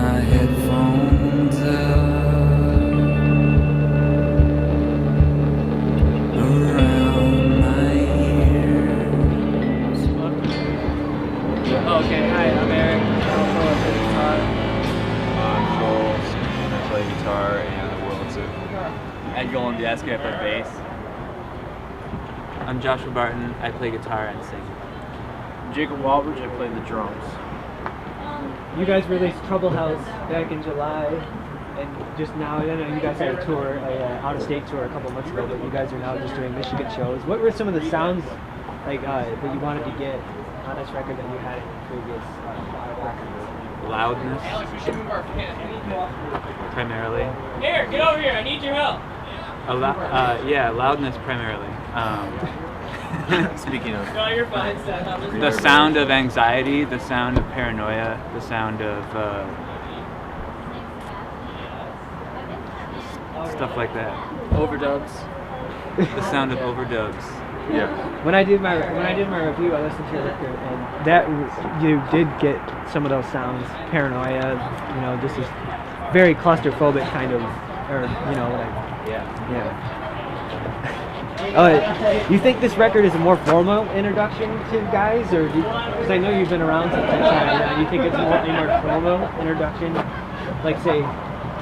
my headphones around my ears. Okay, hi, I'm Eric. I play guitar. I'm Jules, and I play guitar and the world too. I'm Joel Biaski, I play bass. I'm Joshua Barton, I play guitar and sing. Jacob Walbridge, I play the drums. You guys released Trouble House back in July, and just now, I know you guys had a tour, out-of-state tour a couple months ago, but you guys are now just doing Michigan shows. What were some of the sounds that you wanted to get on this record that you had in the previous records? Loudness, primarily. Here, get over here. I need your help. Loudness primarily. Speaking of, No, you're fine. Steph. The sound of anxiety, the sound of paranoia, the sound of stuff like that. Overdubs. The sound of overdubs. yeah, When I did my review, I listened to your record, and that you did get some of those sounds, paranoia. You know, this is very claustrophobic kind of, or you know, like yeah. You think this record is a more formal introduction to guys, or because I know you've been around since China, you think it's a more formal introduction? Like, say,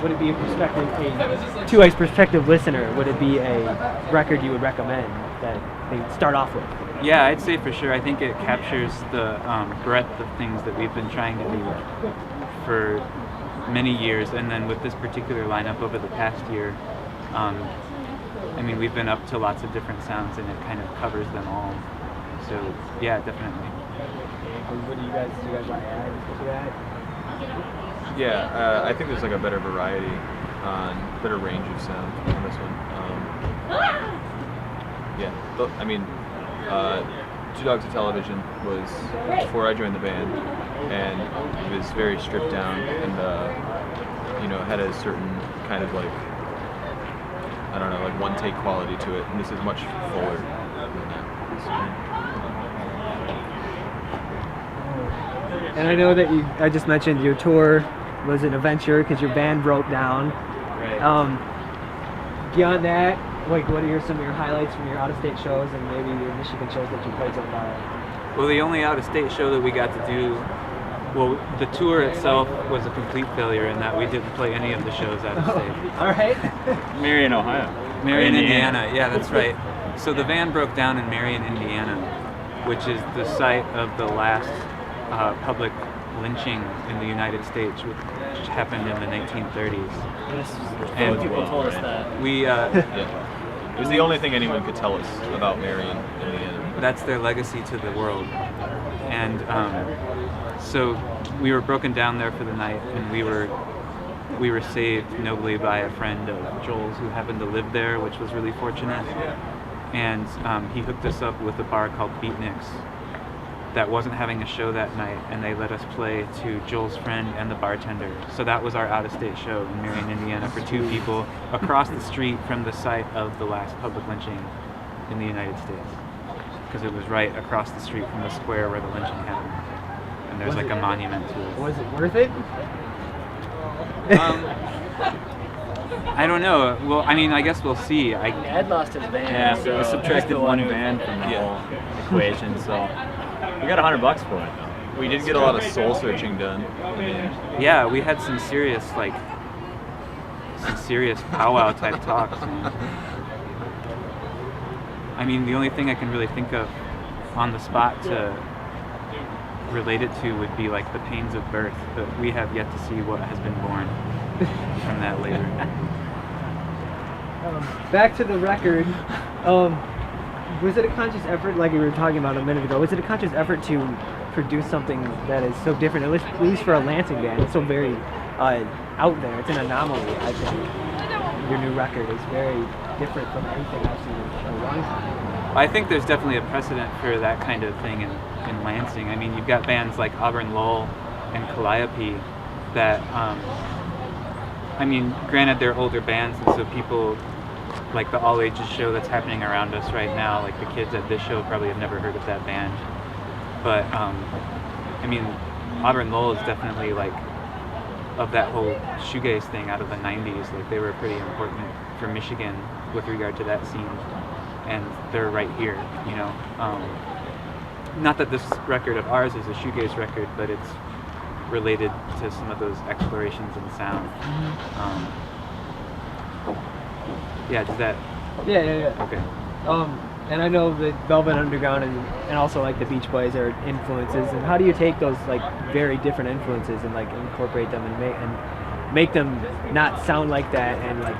would it be a Two Eyes prospective listener? Would it be a record you would recommend that they start off with? Yeah, I'd say for sure. I think it captures the breadth of things that we've been trying to do for many years, and then with this particular lineup over the past year, I mean, we've been up to lots of different sounds, and it kind of covers them all. So, yeah, definitely. What do you guys want to add to that? yeah. I think there's like a better variety, better range of sound on this one. I mean, Two Dogs of Television was before I joined the band, and it was very stripped down, and had a certain kind of like, I don't know, like one take quality to it, and this is much fuller than that. And I know that I just mentioned your tour was an adventure because your band broke down. Right. Beyond that, like, what are some of your highlights from your out-of-state shows and maybe your Michigan shows that you played so far? Well, the only out-of-state show that we got to do, the tour itself was a complete failure in that we didn't play any of the shows out of state. All right. Marion, Ohio. Marion, Indiana. Yeah, that's right. So the van broke down in Marion, Indiana, which is the site of the last public lynching in the United States, which happened in the 1930s. And people told us that. We It was the only thing anyone could tell us about Marion, Indiana. that's their legacy to the world. And so we were broken down there for the night, and we were saved nobly by a friend of Joel's who happened to live there, which was really fortunate. And he hooked us up with a bar called Beatniks that wasn't having a show that night, and they let us play to Joel's friend and the bartender. So that was our out-of-state show in Marion, Indiana, for two people across the street from the site of the last public lynching in the United States, because it was right across the street from the square where the lynching happened. And there's like a monument to it. Was it worth it? I don't know. Well, I mean, I guess we'll see. Ed lost his band. Yeah, so we subtracted one band from the whole equation, so we got $100 for it though. We did get a lot of soul searching done. I mean, Yeah, we had some serious powwow type talks. Man. I mean, the only thing I can really think of on the spot to relate it to would be like the pains of birth, but we have yet to see what has been born from that later. Back to the record. Was it a conscious effort, like we were talking about a minute ago, was it a conscious effort to produce something that is so different, at least for a Lansing band? It's so very out there. It's an anomaly, I think. Your new record is very different from anything I've seen in a long time. I think there's definitely a precedent for that kind of thing in Lansing. I mean, you've got bands like Auburn Lowell and Calliope that, I mean, granted they're older bands, and so people, like the all ages show that's happening around us right now, like the kids at this show probably have never heard of that band. But I mean, Auburn Lowell is definitely like of that whole shoegaze thing out of the 90s. Like they were pretty important for Michigan with regard to that scene, and they're right here, you know. Not that this record of ours is a shoegaze record, but it's related to some of those explorations in sound. Yeah, does that? Yeah. Okay. And I know that Velvet Underground and also like the Beach Boys are influences. And how do you take those like very different influences and like incorporate them and make them not sound like that and like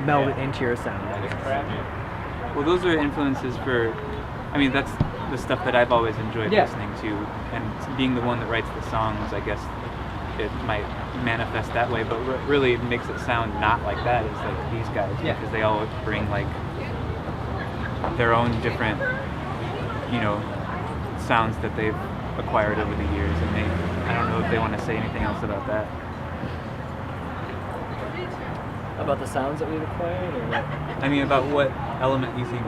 meld it into your sound? Well, those are influences for. I mean, that's the stuff that I've always enjoyed listening to, and being the one that writes the songs, I guess it might manifest that way. But really, it makes it sound not like that. It's like these guys because they all bring like their own different, you know, sounds that they've acquired over the years, and I don't know if they want to say anything else about that. About the sounds that we've acquired, or what? I mean, about what element you think?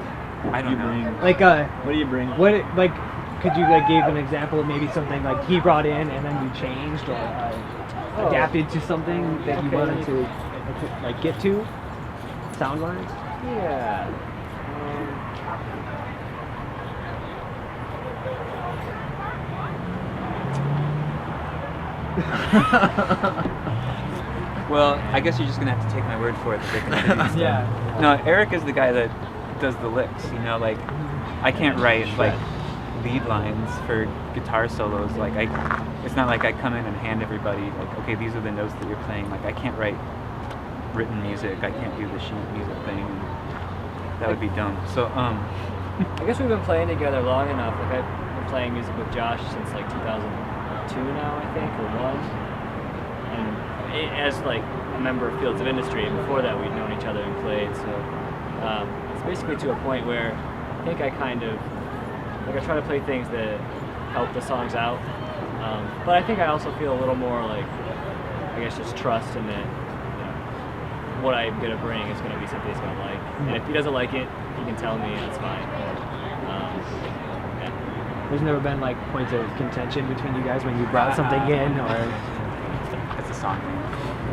I don't know. Like, What do you bring? what like? Could you like give an example of maybe something like he brought in and then you changed or adapted to something that you wanted to like get to, sound wise? Yeah. Well, I guess you're just gonna have to take my word for it that they can produce them. Yeah. No, Eric is the guy that does the licks. You know, like I can't write like lead lines for guitar solos. Like it's not like I come in and hand everybody like, okay, these are the notes that you're playing. Like I can't write written music. I can't do the sheet music thing. That would be dumb. So I guess we've been playing together long enough. Like I've been playing music with Josh since like 2002 now, I think, or one. And as like a member of Fields of Industry, and before that we'd known each other and played. So it's basically to a point where I think I kind of like I try to play things that help the songs out. But I think I also feel a little more like I guess just trust in that. What I'm gonna bring is gonna be something he's gonna like, and if he doesn't like it, he can tell me, and it's fine. There's never been like points of contention between you guys when you brought something in, or it's a song.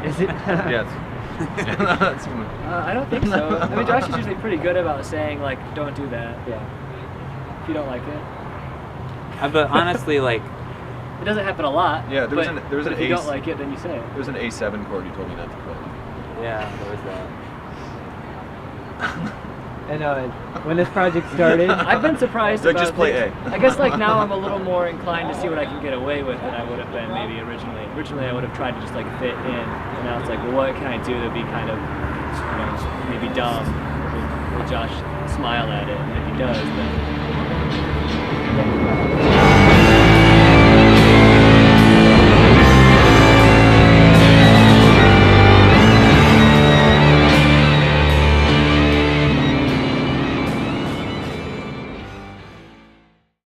is it? Yes. I don't think so. I mean, Josh is usually pretty good about saying like, "Don't do that." Yeah. If you don't like it. But honestly, like It doesn't happen a lot. Yeah, there was an if you don't like it, then you say it. There was an A7 chord you told me not to play. yeah, there was that. And when this project started, I've been surprised Like, about just play things. A. I guess like now I'm a little more inclined to see what I can get away with than I would have been maybe originally. Originally I would have tried to just like fit in, and now it's like, well, what can I do to be kind of, you know, maybe dumb? Will Josh smile at it? And if he does, then